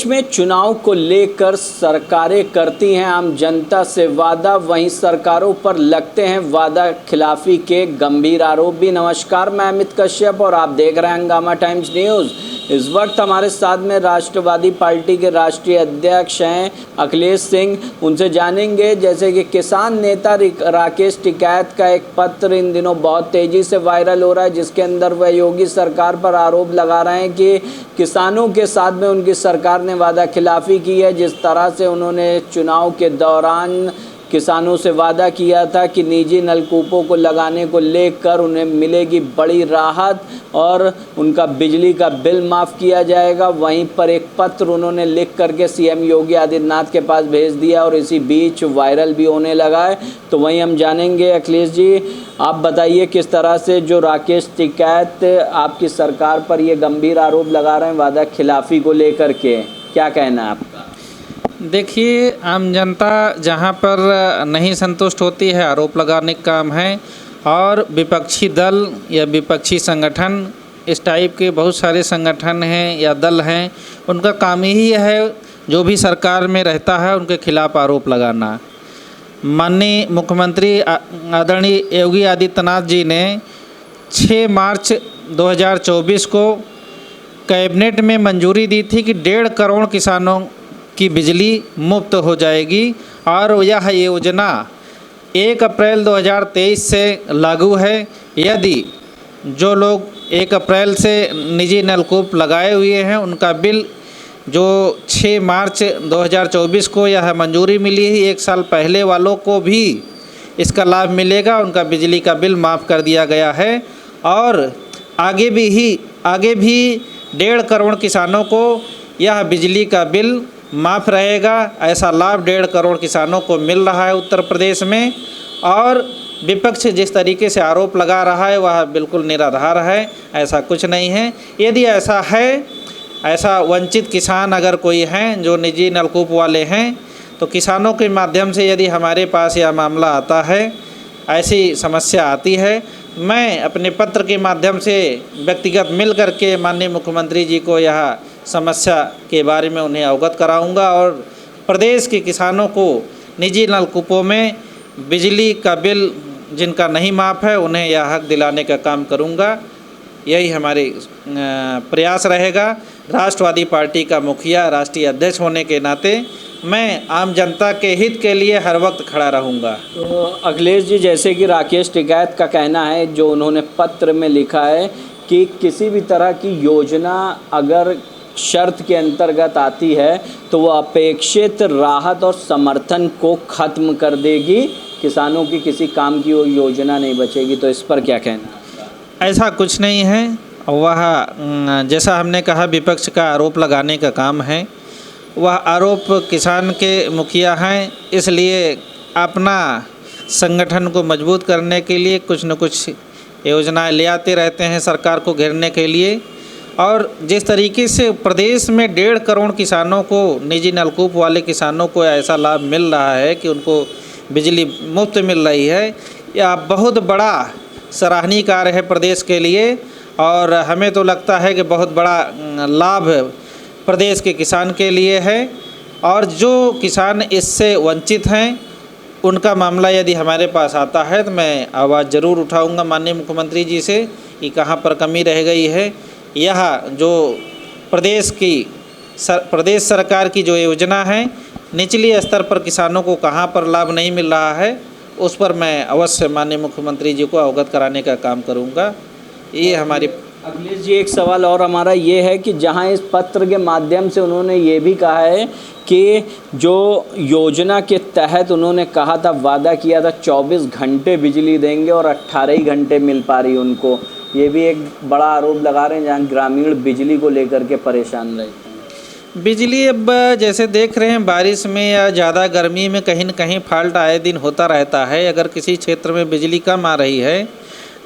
प्रदेश में चुनाव को लेकर सरकारें करती हैं आम जनता से वादा, वहीं सरकारों पर लगते हैं वादा खिलाफी के गंभीर आरोप भी। नमस्कार, मैं अमित कश्यप और आप देख रहे हैं हंगामा टाइम्स न्यूज़। इस वक्त हमारे साथ में राष्ट्रवादी पार्टी के राष्ट्रीय अध्यक्ष हैं अखिलेश सिंह। उनसे जानेंगे जैसे कि किसान नेता राकेश टिकैत का एक पत्र इन दिनों बहुत तेज़ी से वायरल हो रहा है, जिसके अंदर वह योगी सरकार पर आरोप लगा रहे हैं कि किसानों के साथ में उनकी सरकार ने वादा खिलाफ़ी की है। जिस तरह से उन्होंने चुनाव के दौरान किसानों से वादा किया था कि निजी नलकूपों को लगाने को लेकर उन्हें मिलेगी बड़ी राहत और उनका बिजली का बिल माफ़ किया जाएगा, वहीं पर एक पत्र उन्होंने लिख करके सीएम योगी आदित्यनाथ के पास भेज दिया और इसी बीच वायरल भी होने लगा है। तो वहीं हम जानेंगे अखिलेश जी, आप बताइए किस तरह से जो राकेश टिकैत आपकी सरकार पर ये गंभीर आरोप लगा रहे हैं वादा खिलाफ़ी को लेकर के, क्या कहना है आपका? देखिए, आम जनता जहाँ पर नहीं संतुष्ट होती है आरोप लगाने का काम है, और विपक्षी दल या विपक्षी संगठन, इस टाइप के बहुत सारे संगठन हैं या दल हैं, उनका काम ही है जो भी सरकार में रहता है उनके खिलाफ आरोप लगाना। माननीय मुख्यमंत्री आदरणीय योगी आदित्यनाथ जी ने 6 मार्च 2024 को कैबिनेट में मंजूरी दी थी कि 1.5 करोड़ किसानों की बिजली मुफ्त हो जाएगी, और यह योजना 1 अप्रैल 2023 से लागू है। यदि जो लोग 1 अप्रैल से निजी नलकूप लगाए हुए हैं उनका बिल जो 6 मार्च 2024 को यह मंजूरी मिली है, 1 साल पहले वालों को भी इसका लाभ मिलेगा, उनका बिजली का बिल माफ़ कर दिया गया है। और आगे भी 1.5 करोड़ किसानों को यह बिजली का बिल माफ़ रहेगा। ऐसा लाभ 1.5 करोड़ किसानों को मिल रहा है उत्तर प्रदेश में। और विपक्ष जिस तरीके से आरोप लगा रहा है वह बिल्कुल निराधार है, ऐसा कुछ नहीं है। यदि ऐसा है, ऐसा वंचित किसान अगर कोई हैं जो निजी नलकूप वाले हैं, तो किसानों के माध्यम से यदि हमारे पास यह मामला आता है, ऐसी समस्या आती है, मैं अपने पत्र के माध्यम से व्यक्तिगत मिल करके माननीय मुख्यमंत्री जी को यह समस्या के बारे में उन्हें अवगत कराऊंगा और प्रदेश के किसानों को निजी नलकूपों में बिजली का बिल जिनका नहीं माफ़ है उन्हें यह हक दिलाने का काम करूंगा। यही हमारे प्रयास रहेगा। राष्ट्रवादी पार्टी का मुखिया, राष्ट्रीय अध्यक्ष होने के नाते मैं आम जनता के हित के लिए हर वक्त खड़ा रहूँगा। तो अखिलेश जी, जैसे कि राकेश टिकैत का कहना है जो उन्होंने पत्र में लिखा है कि किसी भी तरह की योजना अगर शर्त के अंतर्गत आती है तो वह अपेक्षित राहत और समर्थन को ख़त्म कर देगी, किसानों की किसी काम की वो योजना नहीं बचेगी, तो इस पर क्या कहना? ऐसा कुछ नहीं है। वह जैसा हमने कहा विपक्ष का आरोप लगाने का काम है, वह आरोप किसान के मुखिया हैं, इसलिए अपना संगठन को मजबूत करने के लिए कुछ न कुछ योजनाएं ले आते रहते हैं सरकार को घेरने के लिए। और जिस तरीके से प्रदेश में 1.5 करोड़ किसानों को, निजी नलकूप वाले किसानों को ऐसा लाभ मिल रहा है कि उनको बिजली मुफ्त मिल रही है, यह बहुत बड़ा सराहनीय कार्य है प्रदेश के लिए। और हमें तो लगता है कि बहुत बड़ा लाभ प्रदेश के किसान के लिए है। और जो किसान इससे वंचित हैं उनका मामला यदि हमारे पास आता है तो मैं आवाज़ ज़रूर उठाऊंगा माननीय मुख्यमंत्री जी से कि कहाँ पर कमी रह गई है। यह जो प्रदेश सरकार की जो योजना है, निचली स्तर पर किसानों को कहाँ पर लाभ नहीं मिल रहा है, उस पर मैं अवश्य माननीय मुख्यमंत्री जी को अवगत कराने का काम करूँगा। ये हमारी। अखिलेश जी, एक सवाल और हमारा ये है कि जहां इस पत्र के माध्यम से उन्होंने ये भी कहा है कि जो योजना के तहत उन्होंने कहा था, वादा किया था 24 घंटे बिजली देंगे और 18 ही घंटे मिल पा रही उनको, ये भी एक बड़ा आरोप लगा रहे हैं जहाँ ग्रामीण बिजली को लेकर के परेशान रहते हैं। बिजली अब जैसे देख रहे हैं बारिश में या ज़्यादा गर्मी में कहीं न कहीं फॉल्ट आए दिन होता रहता है। अगर किसी क्षेत्र में बिजली कम आ रही है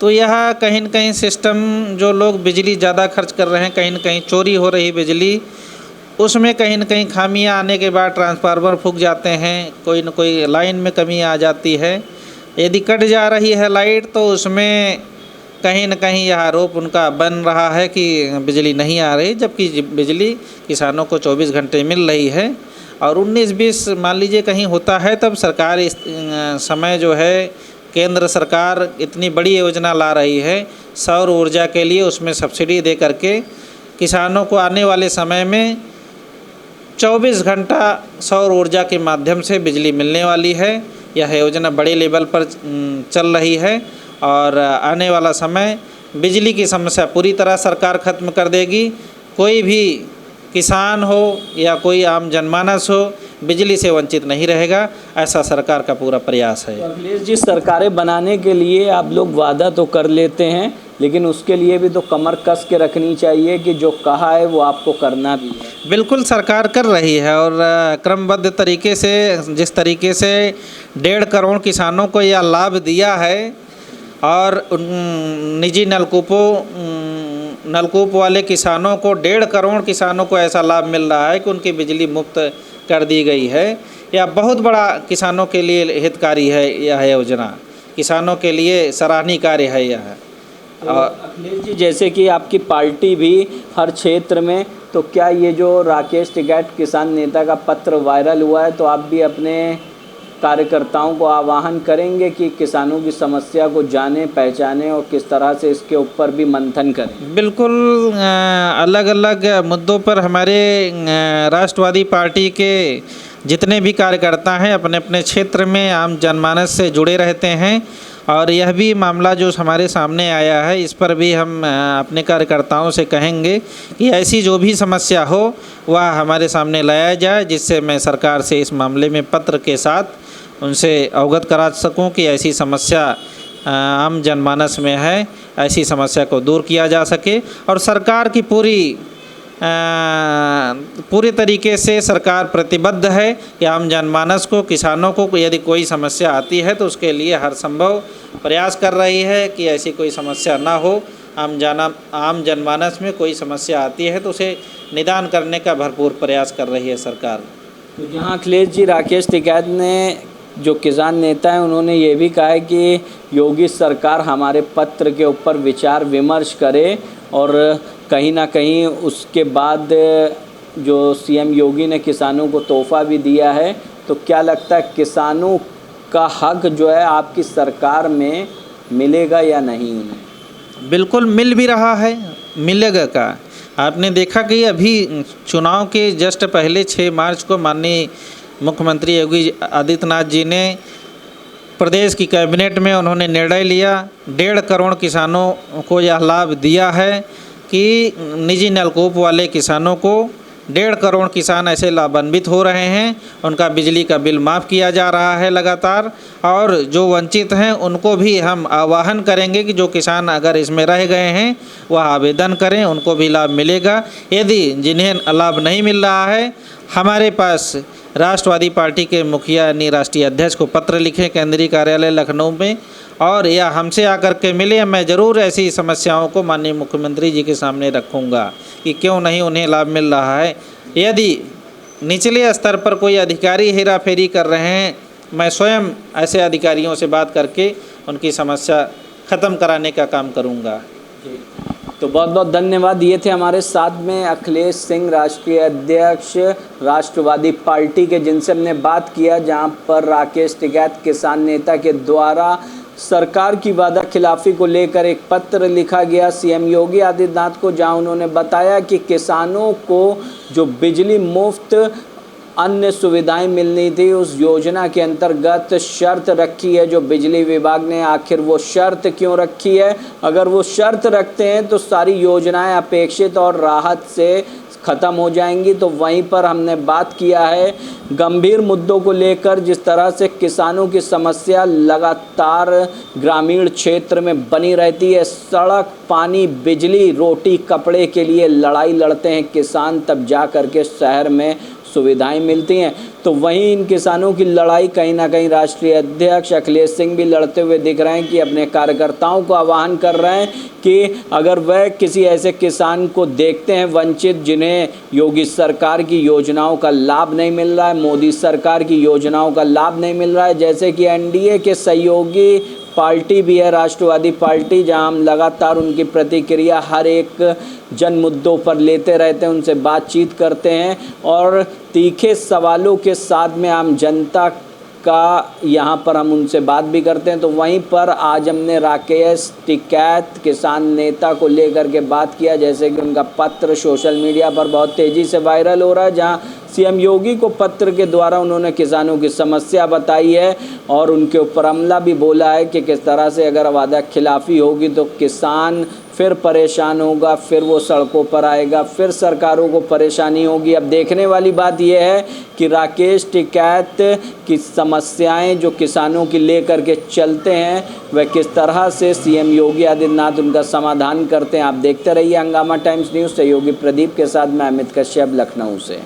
तो यह कहीं न कहीं सिस्टम, जो लोग बिजली ज़्यादा खर्च कर रहे हैं, कहीं न कहीं चोरी हो रही बिजली, उसमें कहीं न कहीं खामियां आने के बाद ट्रांसफार्मर फूक जाते हैं, कोई न कोई लाइन में कमी आ जाती है। यदि कट जा रही है लाइट तो उसमें कहीं न कहीं यह आरोप उनका बन रहा है कि बिजली नहीं आ रही, जबकि बिजली किसानों को 24 घंटे मिल रही है। और 19-20 मान लीजिए कहीं होता है तब सरकार इस समय जो है केंद्र सरकार इतनी बड़ी योजना ला रही है सौर ऊर्जा के लिए, उसमें सब्सिडी दे करके किसानों को आने वाले समय में 24 घंटा सौर ऊर्जा के माध्यम से बिजली मिलने वाली है। यह योजना बड़े लेवल पर चल रही है और आने वाला समय बिजली की समस्या पूरी तरह सरकार ख़त्म कर देगी। कोई भी किसान हो या कोई आम जनमानस हो, बिजली से वंचित नहीं रहेगा, ऐसा सरकार का पूरा प्रयास है। अखिलेश जी, सरकारें बनाने के लिए आप लोग वादा तो कर लेते हैं, लेकिन उसके लिए भी तो कमर कस के रखनी चाहिए कि जो कहा है वो आपको करना भी है। बिल्कुल सरकार कर रही है और क्रमबद्ध तरीके से, जिस तरीके से 1.5 करोड़ किसानों को यह लाभ दिया है और निजी नलकूप वाले किसानों को 1.5 करोड़ किसानों को ऐसा लाभ मिल रहा है कि उनकी बिजली मुफ्त कर दी गई है। यह बहुत बड़ा किसानों के लिए हितकारी है। यह योजना किसानों के लिए सराहनीय कार्य है यह। तो अखिलेश जी, जैसे कि आपकी पार्टी भी हर क्षेत्र में, तो क्या ये जो राकेश टिकैत किसान नेता का पत्र वायरल हुआ है, तो आप भी अपने कार्यकर्ताओं को आह्वान करेंगे कि किसानों की समस्या को जाने, पहचाने और किस तरह से इसके ऊपर भी मंथन करें? बिल्कुल, अलग अलग मुद्दों पर हमारे राष्ट्रवादी पार्टी के जितने भी कार्यकर्ता हैं अपने अपने क्षेत्र में आम जनमानस से जुड़े रहते हैं और यह भी मामला जो हमारे सामने आया है इस पर भी हम अपने कार्यकर्ताओं से कहेंगे कि ऐसी जो भी समस्या हो वह हमारे सामने लाया जाए, जिससे मैं सरकार से इस मामले में पत्र के साथ उनसे अवगत करा सकूं कि ऐसी समस्या आम जनमानस में है, ऐसी समस्या को दूर किया जा सके। और सरकार की पूरी तरीके से सरकार प्रतिबद्ध है कि आम जनमानस को, किसानों को यदि कोई समस्या आती है तो उसके लिए हर संभव प्रयास कर रही है कि ऐसी कोई समस्या ना हो। आम जनमानस में कोई समस्या आती है तो उसे निदान करने का भरपूर प्रयास कर रही है सरकार। तो यहाँ अखिलेश जी, राकेश टिकैत ने, जो किसान नेता हैं, उन्होंने ये भी कहा है कि योगी सरकार हमारे पत्र के ऊपर विचार विमर्श करे और कहीं ना कहीं उसके बाद जो सीएम योगी ने किसानों को तोहफा भी दिया है, तो क्या लगता है किसानों का हक जो है आपकी सरकार में मिलेगा या नहीं उन्हें? बिल्कुल मिल भी रहा है, मिलेगा का। आपने देखा कि अभी चुनाव के जस्ट पहले 6 मार्च को माननीय मुख्यमंत्री योगी आदित्यनाथ जी ने प्रदेश की कैबिनेट में उन्होंने निर्णय लिया, 1.5 करोड़ किसानों को यह लाभ दिया है कि निजी नलकूप वाले किसानों को 1.5 करोड़ किसान ऐसे लाभान्वित हो रहे हैं, उनका बिजली का बिल माफ़ किया जा रहा है लगातार। और जो वंचित हैं उनको भी हम आह्वान करेंगे कि जो किसान अगर इसमें रह गए हैं वह आवेदन करें, उनको भी लाभ मिलेगा। यदि जिन्हें लाभ नहीं मिल रहा है, हमारे पास राष्ट्रवादी पार्टी के मुखिया यानी राष्ट्रीय अध्यक्ष को पत्र लिखें केंद्रीय कार्यालय लखनऊ में, और या हमसे आकर के मिले। मैं ज़रूर ऐसी समस्याओं को माननीय मुख्यमंत्री जी के सामने रखूँगा कि क्यों नहीं उन्हें लाभ मिल रहा है। यदि निचले स्तर पर कोई अधिकारी हेराफेरी कर रहे हैं, मैं स्वयं ऐसे अधिकारियों से बात करके उनकी समस्या ख़त्म कराने का काम करूँगा। तो बहुत बहुत धन्यवाद। ये थे हमारे साथ में अखिलेश सिंह, राष्ट्रीय अध्यक्ष राष्ट्रवादी पार्टी के, जिनसे हमने बात किया, जहां पर राकेश टिकैत किसान नेता के द्वारा सरकार की वादा खिलाफी को लेकर एक पत्र लिखा गया सीएम योगी आदित्यनाथ को, जहां उन्होंने बताया कि किसानों को जो बिजली मुफ्त अन्य सुविधाएं मिलनी थी, उस योजना के अंतर्गत शर्त रखी है जो बिजली विभाग ने। आखिर वो शर्त क्यों रखी है? अगर वो शर्त रखते हैं तो सारी योजनाएं अपेक्षित और राहत से ख़त्म हो जाएंगी। तो वहीं पर हमने बात किया है गंभीर मुद्दों को लेकर, जिस तरह से किसानों की समस्या लगातार ग्रामीण क्षेत्र में बनी रहती है। सड़क, पानी, बिजली, रोटी, कपड़े के लिए लड़ाई लड़ते हैं किसान, तब जा कर के शहर में सुविधाएं मिलती हैं। तो वहीं इन किसानों की लड़ाई कहीं ना कहीं राष्ट्रीय अध्यक्ष अखिलेश सिंह भी लड़ते हुए दिख रहे हैं कि अपने कार्यकर्ताओं को आह्वान कर रहे हैं कि अगर वह किसी ऐसे किसान को देखते हैं वंचित, जिन्हें योगी सरकार की योजनाओं का लाभ नहीं मिल रहा है, मोदी सरकार की योजनाओं का लाभ नहीं मिल रहा है, जैसे कि एनडीए के सहयोगी पार्टी भी है राष्ट्रवादी पार्टी, जहां हम लगातार उनकी प्रतिक्रिया हर एक जन मुद्दों पर लेते रहते हैं, उनसे बातचीत करते हैं और तीखे सवालों के साथ में आम जनता का यहाँ पर हम उनसे बात भी करते हैं। तो वहीं पर आज हमने राकेश टिकैत किसान नेता को लेकर के बात किया, जैसे कि उनका पत्र सोशल मीडिया पर बहुत तेज़ी से वायरल हो रहा है, जहाँ सीएम योगी को पत्र के द्वारा उन्होंने किसानों की समस्या बताई है और उनके ऊपर हमला भी बोला है कि किस तरह से अगर वादा खिलाफ़ी होगी तो किसान फिर परेशान होगा, फिर वो सड़कों पर आएगा, फिर सरकारों को परेशानी होगी। अब देखने वाली बात यह है कि राकेश टिकैत की समस्याएं जो किसानों की लेकर के चलते हैं वह किस तरह से सीएम योगी आदित्यनाथ उनका समाधान करते हैं। आप देखते रहिए हंगामा टाइम्स न्यूज़। सहयोगी प्रदीप के साथ मैं अमित कश्यप, लखनऊ से।